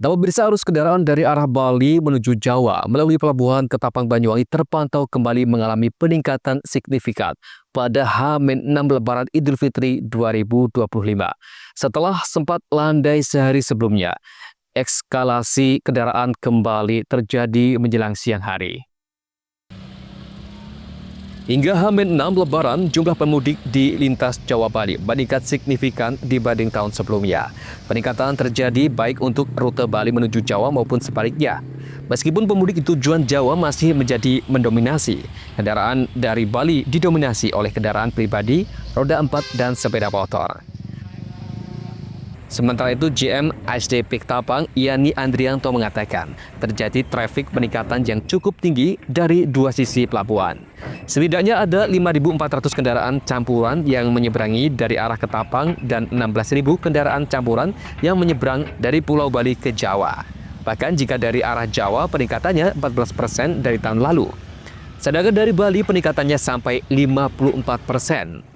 Namun pemirsa, arus kendaraan dari arah Bali menuju Jawa melalui pelabuhan Ketapang Banyuwangi terpantau kembali mengalami peningkatan signifikan pada H-6 Lebaran Idul Fitri 2025. Setelah sempat landai sehari sebelumnya, eskalasi kendaraan kembali terjadi menjelang siang hari. Hingga H-6 Lebaran, jumlah pemudik di lintas Jawa Bali meningkat signifikan dibanding tahun sebelumnya. Peningkatan terjadi baik untuk rute Bali menuju Jawa maupun sebaliknya. Meskipun pemudik tujuan Jawa masih menjadi mendominasi, kendaraan dari Bali didominasi oleh kendaraan pribadi, roda 4 dan sepeda motor. Sementara itu, GM ASDP Ketapang, Yani Andrianto mengatakan terjadi trafik peningkatan yang cukup tinggi dari dua sisi pelabuhan. Setidaknya ada 5.400 kendaraan campuran yang menyeberangi dari arah Ketapang dan 16.000 kendaraan campuran yang menyeberang dari Pulau Bali ke Jawa. Bahkan jika dari arah Jawa peningkatannya 14% dari tahun lalu. Sedangkan dari Bali peningkatannya sampai 54%.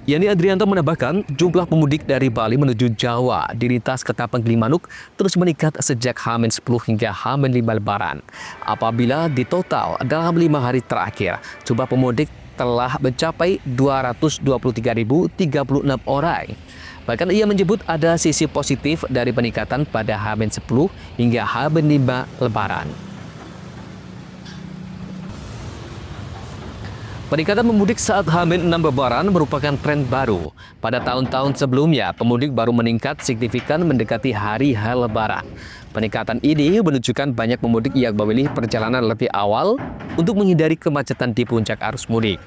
Yani Andrianto menambahkan, jumlah pemudik dari Bali menuju Jawa di lintas Ketapang Gilimanuk terus meningkat sejak H-10 hingga H-5 Lebaran. Apabila ditotal dalam 5 hari terakhir, jumlah pemudik telah mencapai 223.036 orang. Bahkan ia menyebut ada sisi positif dari peningkatan pada H-10 hingga H-5 Lebaran. Peningkatan pemudik saat H-6 Lebaran merupakan tren baru. Pada tahun-tahun sebelumnya, pemudik baru meningkat signifikan mendekati hari H Lebaran. Peningkatan ini menunjukkan banyak pemudik yang memilih perjalanan lebih awal untuk menghindari kemacetan di puncak arus mudik.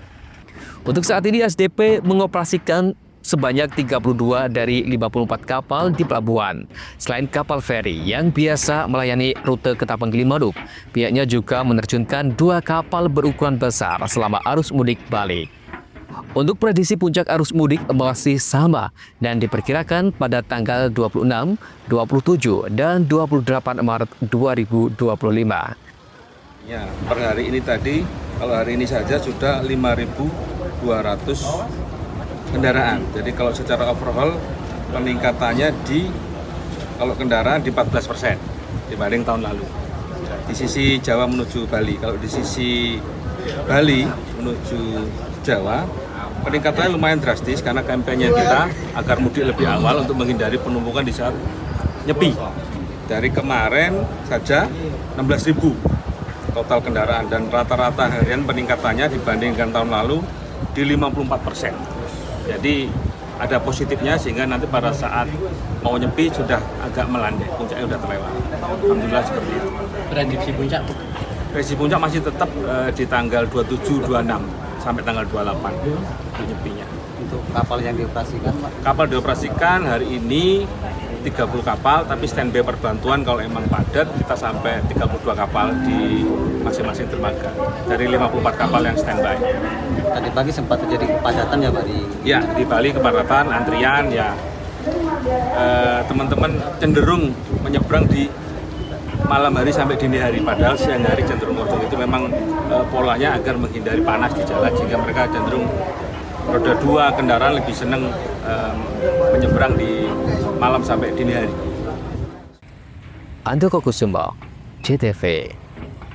Untuk saat ini, ASDP mengoperasikan sebanyak 32 dari 54 kapal di pelabuhan. Selain kapal feri yang biasa melayani rute Ketapang Gilimanuk, pihaknya juga menerjunkan 2 kapal berukuran besar selama arus mudik balik. Untuk prediksi puncak arus mudik masih sama dan diperkirakan pada tanggal 26, 27, dan 28 Maret 2025. Ya, per hari ini tadi, kalau hari ini saja sudah 5.200 kendaraan. Jadi kalau secara overall peningkatannya kalau kendaraan di 14% dibanding tahun lalu. Di sisi Jawa menuju Bali, kalau di sisi Bali menuju Jawa peningkatannya lumayan drastis karena kampanye kita agar mudik lebih awal untuk menghindari penumpukan di saat nyepi. Dari kemarin saja 16.000 total kendaraan dan rata-rata harian peningkatannya dibandingkan tahun lalu di 54%. Jadi ada positifnya sehingga nanti pada saat mau nyepi sudah agak melandai, puncaknya sudah terlewat. Alhamdulillah seperti itu. Prediksi puncak? Prediksi puncak masih tetap di tanggal 27, 26 sampai tanggal 28 untuk nyepinya. Untuk kapal yang dioperasikan, Pak? Kapal dioperasikan hari ini 30 kapal, tapi standby perbantuan kalau emang padat kita sampai 32 kapal di masing-masing dermaga dari 54 kapal yang standby. Tadi pagi sempat terjadi kepadatan ya Pak di Bali, kepadatan, antrian ya. Teman-teman cenderung menyeberang di malam hari sampai dini hari, padahal siang hari cenderung kosong. Itu memang polanya agar menghindari panas di jalan sehingga mereka cenderung roda 2 kendaraan lebih senang menyeberang di malam sampai dini hari. Andoko Kusuma, JTV.